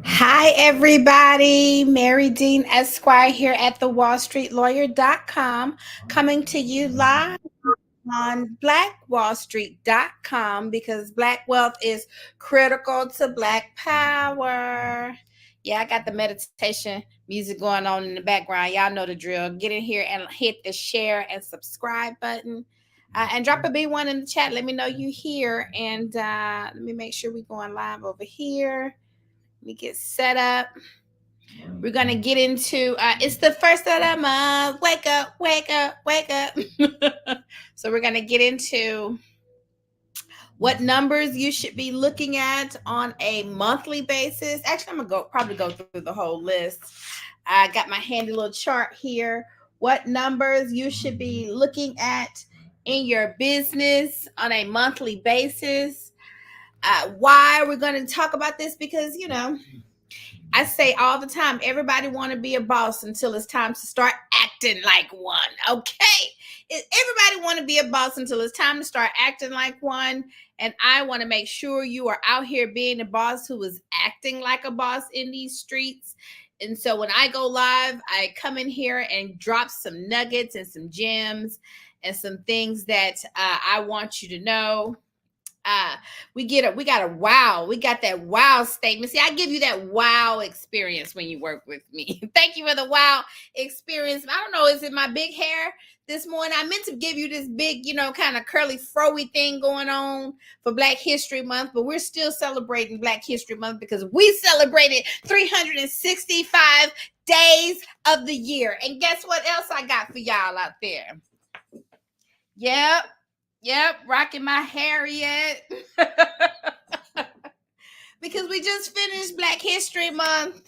Hi, everybody. Marye Dean Esquire here at the wallstreetlawyer.com, coming to you live on blackwallstreet.com because black wealth is critical to black power. Yeah, I got the meditation music going on in the background. Y'all know the drill. Get in here and hit the share and subscribe button. And drop a B1 in the chat. Let me know you here. And let me make sure we're going live over here. Let me get set up. We're gonna get into it's the first of the month. Wake up, wake up, wake up. So we're gonna get into what numbers you should be looking at on a monthly basis. Actually, I'm gonna probably go through the whole list. I got my handy little chart here. What numbers you should be looking at in your business on a monthly basis. Why we're going to talk about this, because I say all the time, everybody want to be a boss until it's time to start acting like one. Okay, everybody want to be a boss until it's time to start acting like one. And I want to make sure you are out here being a boss who is acting like a boss in these streets. And so when I go live, I come in here and drop some nuggets and some gems and some things that I want you to know. We got a wow. We got that wow statement. See, I give you that wow experience when you work with me. Thank you for the wow experience. I don't know, is it my big hair this morning? I meant to give you this big, kind of curly froey thing going on for Black History Month, but we're still celebrating Black History Month because we celebrated 365 days of the year. And guess what else I got for y'all out there? Yep, rocking my Harriet. Because we just finished Black History Month.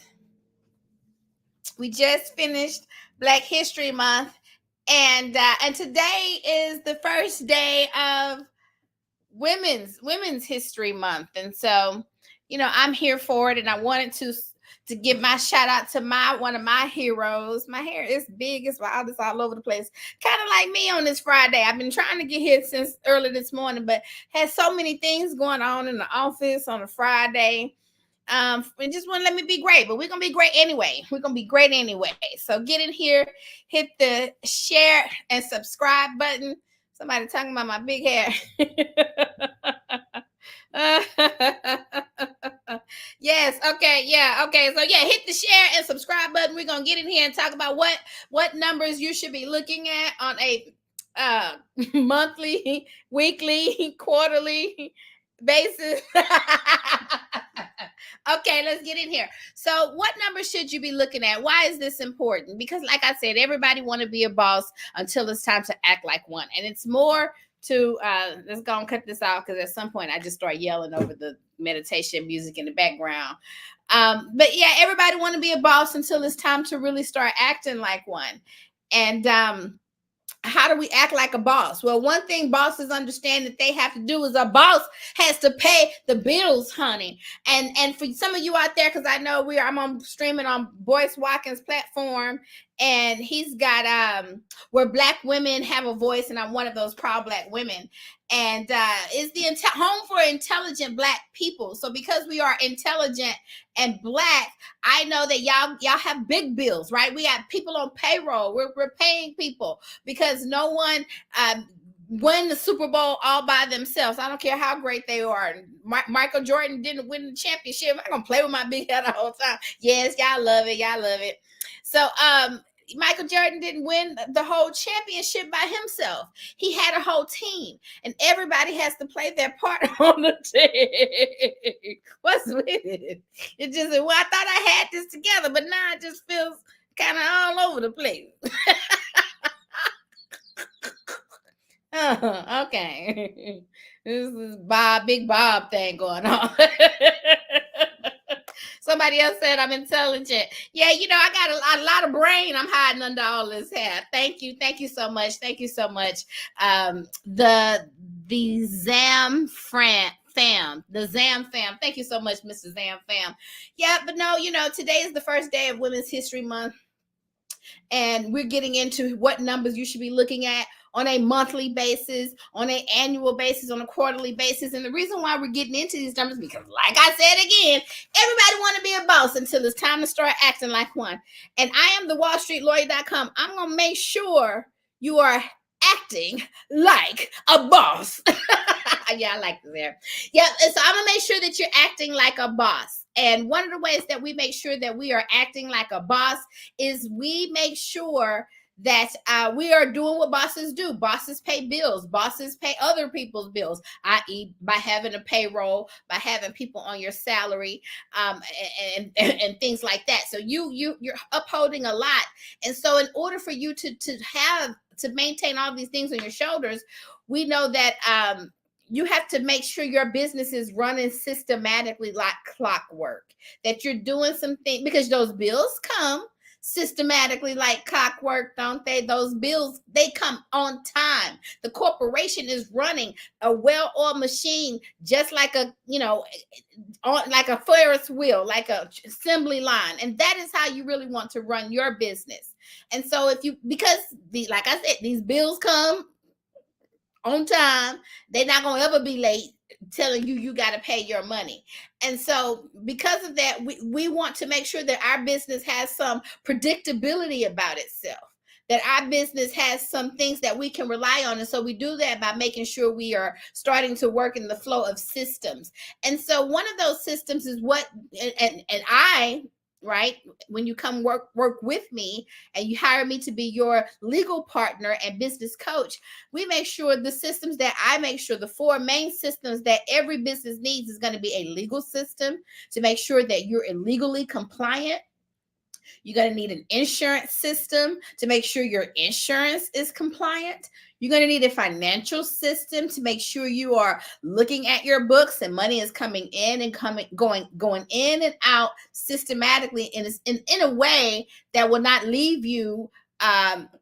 And today is the first day of Women's History Month. And so, I'm here for it, and I wanted to give my shout out to one of my heroes. My hair is big, it's wild, it's all over the place. Kind of like me on this Friday. I've been trying to get here since early this morning, but had so many things going on in the office on a Friday. And just want to let me be great, but we're gonna be great anyway. So get in here, hit the share and subscribe button. Somebody talking about my big hair. Yes, okay, yeah, okay. So yeah, hit the share and subscribe button. We're gonna get in here and talk about what numbers you should be looking at on a monthly, weekly, quarterly basis. Okay, let's get in here. So what numbers should you be looking at? Why is this important? Because like I said, everybody want to be a boss until it's time to act like one. And it's more to let's go and cut this off, because at some point I just start yelling over the meditation music in the background. But yeah, everybody want to be a boss until it's time to really start acting like one. And how do we act like a boss? Well, one thing bosses understand that they have to do is a boss has to pay the bills, honey. And for some of you out there, because I know I'm on streaming on Boyce Watkins' platform, and he's got where Black women have a voice, and I'm one of those proud Black women. And is the home for intelligent Black people. So because we are intelligent and Black, I know that y'all have big bills, right? We got people on payroll. We're paying people because no one won the Super Bowl all by themselves. I don't care how great they are. Michael Jordan didn't win the championship. I'm gonna play with my big head the whole time. Yes, y'all love it. So Michael Jordan didn't win the whole championship by himself. He had a whole team, and everybody has to play their part on the team. What's with it? It just, well, I thought I had this together, but now it just feels kind of all over the place. Okay. This is Big Bob thing going on. Somebody else said I'm intelligent. Yeah, I got a lot of brain I'm hiding under all this hair. Thank you so much. The Zam fam. Thank you so much, Mr. Zam fam. Yeah, but no, today is the first day of Women's History Month, and we're getting into what numbers you should be looking at on a monthly basis, on an annual basis, on a quarterly basis. And the reason why we're getting into these numbers, because like I said again, everybody want to be a boss until it's time to start acting like one. And I am the wallstreetlawyer.com. I'm going to make sure you are acting like a boss. Yeah, I like that. Yeah, so I'm going to make sure that you're acting like a boss. And one of the ways that we make sure that we are acting like a boss is we make sure that we are doing what bosses do. Bosses pay bills. Bosses pay other people's bills, i.e. by having a payroll, by having people on your salary, and things like that. So you're upholding a lot. And so in order for you to maintain all these things on your shoulders, we know that you have to make sure your business is running systematically like clockwork, that you're doing something, because those bills come systematically like clockwork, don't they? Those bills, they come on time. The corporation is running a well-oiled machine, just like a, like a Ferris wheel, like a assembly line. And that is how you really want to run your business. And so because like I said, these bills come on time, they're not going to ever be late telling you got to pay your money. And so because of that, we want to make sure that our business has some predictability about itself, that our business has some things that we can rely on. And so we do that by making sure we are starting to work in the flow of systems. And so one of those systems is right, when you come work with me and you hire me to be your legal partner and business coach, we make sure the 4 main systems that every business needs is going to be a legal system to make sure that you're illegally compliant. You're going to need an insurance system to make sure your insurance is compliant. You're going to need a financial system to make sure you are looking at your books and money is coming in and going in and out systematically in a way that will not leave you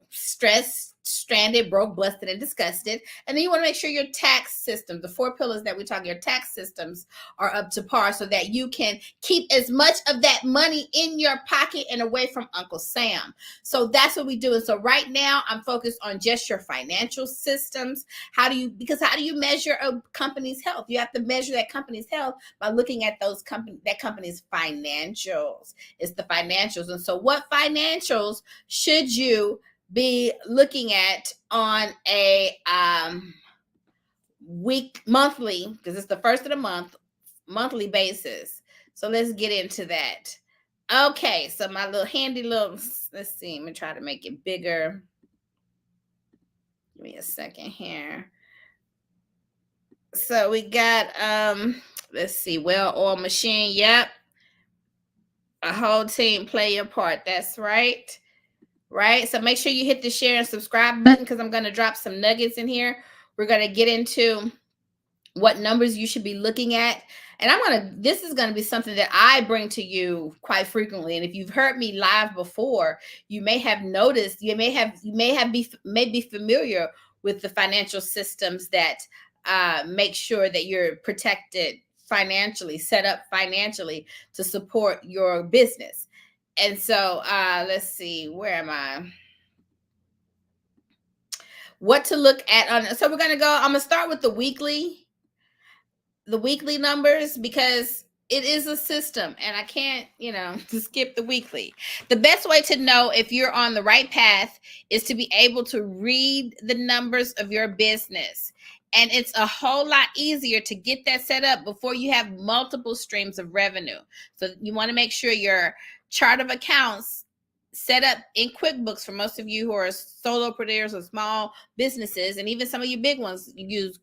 stressed, stranded, broke, busted, and disgusted. And then you want to make sure your tax system, the 4 pillars that we talk, your tax systems are up to par so that you can keep as much of that money in your pocket and away from Uncle Sam. So that's what we do. And so right now I'm focused on just your financial systems. How do you measure a company's health? You have to measure that company's health by looking at that company's financials. It's the financials. And so what financials should you be looking at on a monthly, because it's the first of the month, monthly basis. So let's get into that. Okay, so my little handy let's see, I'm gonna try to make it bigger. Give me a second here. So we got let's see, well-oiled machine. Yep, a whole team play your part. That's right. Right? So make sure you hit the share and subscribe button, because I'm going to drop some nuggets in here. We're going to get into what numbers you should be looking at. And this is going to be something that I bring to you quite frequently. And if you've heard me live before, you may have noticed, you may be familiar with the financial systems that make sure that you're protected financially, set up financially to support your business. And so let's see, where am I? What to look at so we're going to go, I'm going to start with the weekly numbers, because it is a system and I can't, to skip the weekly. The best way to know if you're on the right path is to be able to read the numbers of your business. And it's a whole lot easier to get that set up before you have multiple streams of revenue. So you want to make sure your chart of accounts set up in QuickBooks. For most of you who are solopreneurs or small businesses, and even some of you big ones use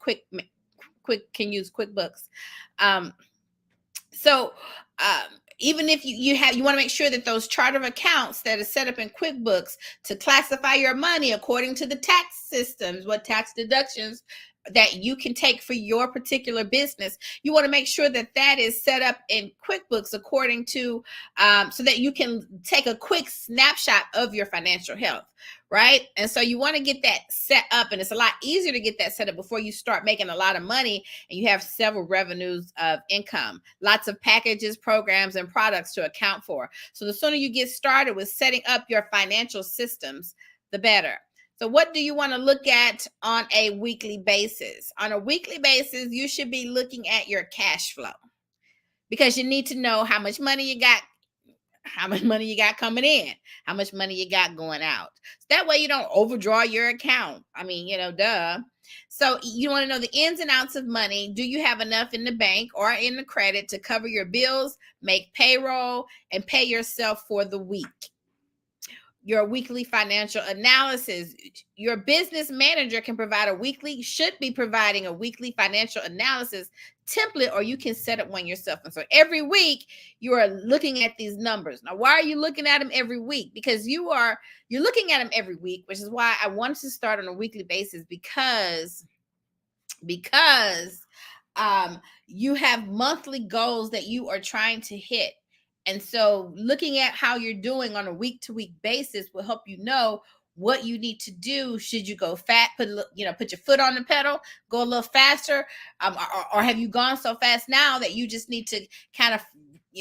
can use QuickBooks. Even if you want to make sure that those chart of accounts that are set up in QuickBooks to classify your money according to the tax systems, what tax deductions that you can take for your particular business, you want to make sure that that is set up in QuickBooks according to, so that you can take a quick snapshot of your financial health, right? And so you want to get that set up, and it's a lot easier to get that set up before you start making a lot of money and you have several revenues of income, lots of packages, programs, and products to account for. So the sooner you get started with setting up your financial systems, the better. So what do you want to look at on a weekly basis? On a weekly basis, you should be looking at your cash flow, because you need to know how much money you got, coming in, how much money you got going out. So that way you don't overdraw your account. I mean, duh. So you want to know the ins and outs of money. Do you have enough in the bank or in the credit to cover your bills, make payroll, and pay yourself for the week? Your weekly financial analysis. Your business manager should be providing a weekly financial analysis template, or you can set up one yourself. And so every week you are looking at these numbers. Now, why are you looking at them every week? Because you're looking at them every week, which is why I wanted to start on a weekly basis, because you have monthly goals that you are trying to hit. And so looking at how you're doing on a week-to-week basis will help you know what you need to do. Should you go put your foot on the pedal, go a little faster, or have you gone so fast now that you just need to kind of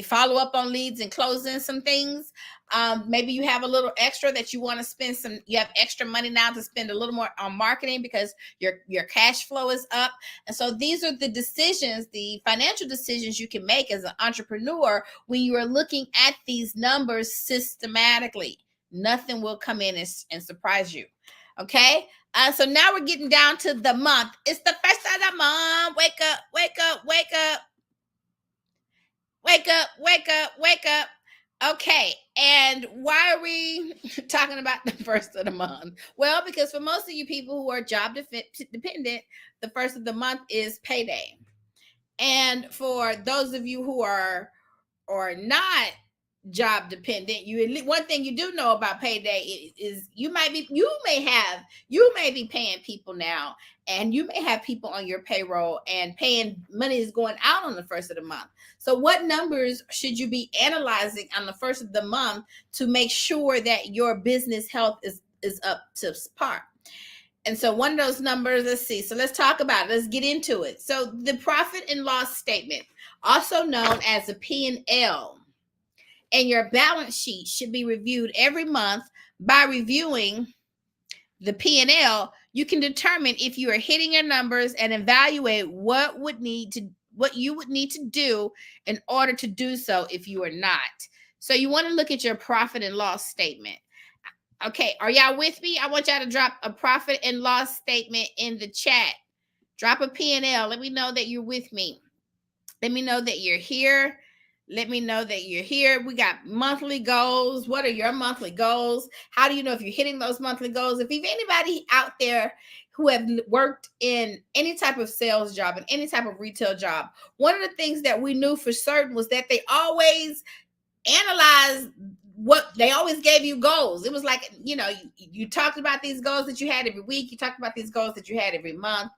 follow up on leads and close in some things? Maybe you have a little extra that you want to spend you have extra money now to spend a little more on marketing because your cash flow is up. And so these are the decisions, the financial decisions you can make as an entrepreneur when you are looking at these numbers systematically. Nothing will come in and surprise you. Okay. So now we're getting down to the month. It's the first of the month. Wake up, wake up, wake up. Wake up, wake up, wake up. Okay, and why are we talking about the first of the month? Well, because for most of you people who are job dependent, the first of the month is payday. And for those of you who are not job dependent, one thing you do know about payday is you may be paying people now, and you may have people on your payroll, and money is going out on the first of the month. So what numbers should you be analyzing on the first of the month to make sure that your business health is up to par? And so one of those numbers, let's see. So let's talk about it. Let's get into it. So the profit and loss statement, also known as a P&L, and your balance sheet should be reviewed every month. By reviewing the P&L, you can determine if you are hitting your numbers and evaluate what you would need to do in order to do so if you are not. So you want to look at your profit and loss statement. Okay, are y'all with me? I want y'all to drop a profit and loss statement in the chat. Drop a P&L. Let me know that you're with me. Let me know that you're here. Let me know that you're here. We got monthly goals. What are your monthly goals? How do you know if you're hitting those monthly goals? If you've anybody out there who have worked in any type of sales job and any type of retail job, one of the things that we knew for certain was that they always analyzed they always gave you goals. It was like, you talked about these goals that you had every week. You talked about these goals that you had every month.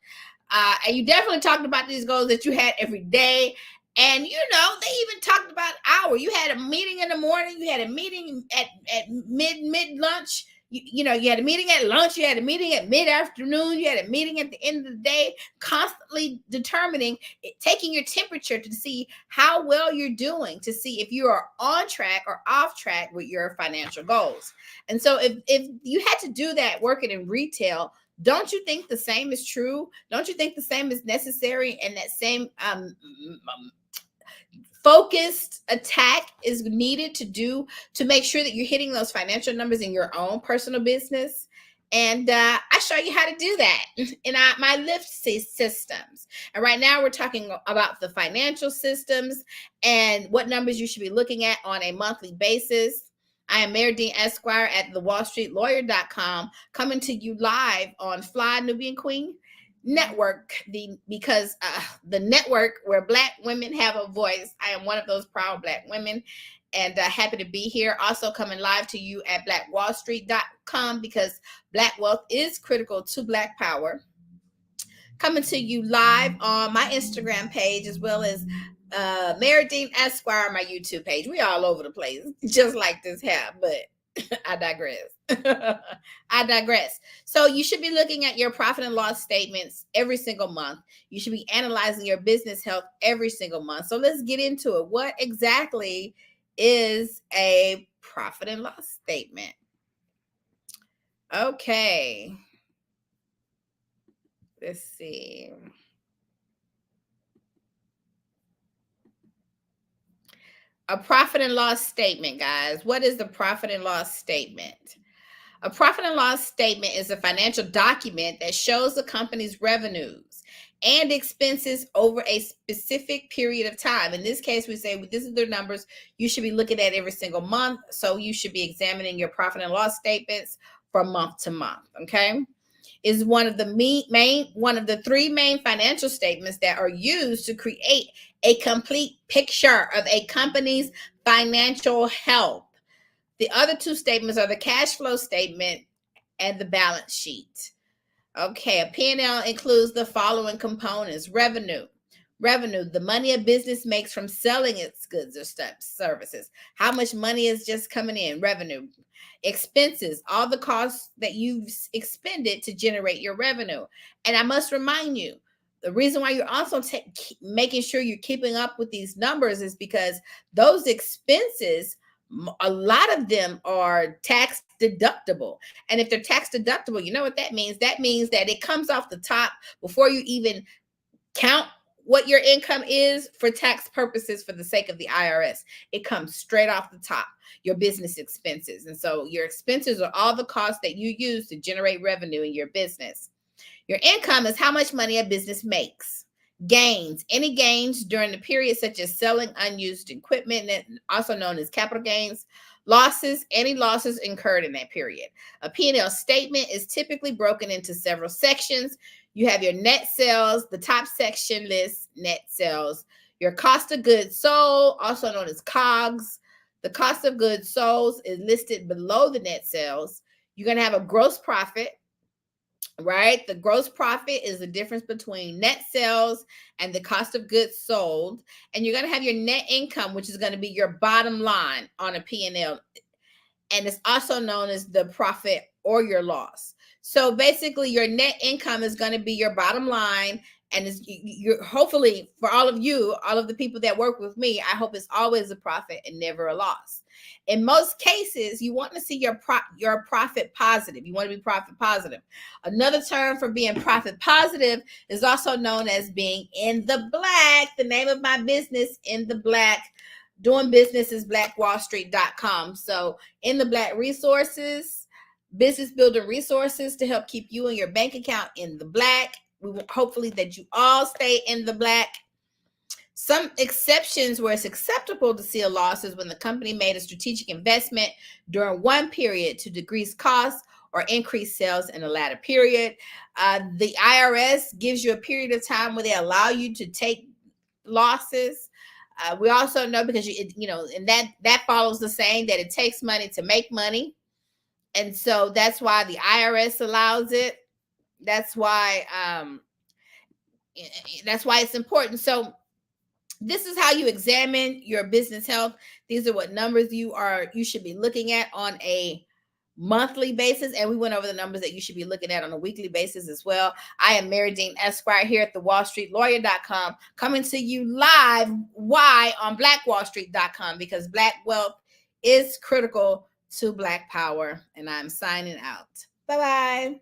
And you definitely talked about these goals that you had every day. And, they even talked about hour. You had a meeting in the morning. You had a meeting at mid lunch. You had a meeting at lunch. You had a meeting at mid-afternoon. You had a meeting at the end of the day, constantly determining, taking your temperature to see how well you're doing, to see if you are on track or off track with your financial goals. And so if you had to do that working in retail, don't you think the same is true? Don't you think the same is necessary, and that same focused attack is needed to make sure that you're hitting those financial numbers in your own personal business? And I show you how to do that in my lift systems. And right now we're talking about the financial systems and what numbers you should be looking at on a monthly basis. I am Marye Dean Esquire at thewallstreetlawyer.com, coming to you live on Fly Nubian Queen Network, because the network where Black women have a voice. I am one of those proud Black women, and happy to be here. Also coming live to you at blackwallstreet.com, because Black wealth is critical to Black power. Coming to you live on my Instagram page, as well as Marye Dean Esquire, my YouTube page. We all over the place, just like this hair, but I digress. I digress. So you should be looking at your profit and loss statements every single month. You should be analyzing your business health every single month. So let's get into it. What exactly is a profit and loss statement? Okay. Let's see. A profit and loss statement, guys. What is the profit and loss statement? A profit and loss statement is a financial document that shows the company's revenues and expenses over a specific period of time. In this case, we say this is the numbers you should be looking at every single month. So you should be examining your profit and loss statements from month to month. Okay. Is one of the three main financial statements that are used to create a complete picture of a company's financial health. The other two statements are the cash flow statement and the balance sheet. Okay, a P&L includes the following components: revenue. Revenue, the money a business makes from selling its goods or services. How much money is just coming in? Revenue. Expenses, all the costs that you've expended to generate your revenue. And I must remind you, the reason why you're also making sure you're keeping up with these numbers is because those expenses, a lot of them are tax deductible. And if they're tax deductible, you know what that means? That means that it comes off the top before you even count what your income is for tax purposes for the sake of the IRS. It comes straight off the top, your business expenses. And so your expenses are all the costs that you use to generate revenue in your business. Your income is how much money a business makes. Gains, any gains during the period, such as selling unused equipment, also known as capital gains. Losses, any losses incurred in that period. A P&L statement is typically broken into several sections. You have your net sales. The top section lists net sales. Your cost of goods sold, also known as COGS. The cost of goods sold is listed below the net sales. You're going to have a gross profit, right? The gross profit is the difference between net sales and the cost of goods sold. And you're going to have your net income, which is going to be your bottom line on a P&L. And it's also known as the profit or your loss. So basically, your net income is going to be your bottom line. And you're hopefully, for all of you, all of the people that work with me, I hope it's always a profit and never a loss. In most cases, you want to see your profit positive. You want to be profit positive. Another term for being profit positive is also known as being in the black. The name of my business, In the Black. Doing business is blackwallstreet.com. So In the Black resources, business building resources to help keep you and your bank account in the black. We will hopefully that you all stay in the black. Some exceptions where it's acceptable to see a loss is when the company made a strategic investment during one period to decrease costs or increase sales in a latter period. The IRS gives you a period of time where they allow you to take losses. We also know, because and that follows the saying that it takes money to make money, and so that's why the IRS allows it. That's why it's important. So this is how you examine your business health. These are what numbers you should be looking at on a monthly basis, and we went over the numbers that you should be looking at on a weekly basis as well. I am Marye Dean Esquire here at the wallstreetlawyer.com, coming to you live. Why? On blackwallstreet.com, because black wealth is critical to black power. And I'm signing out. Bye-bye.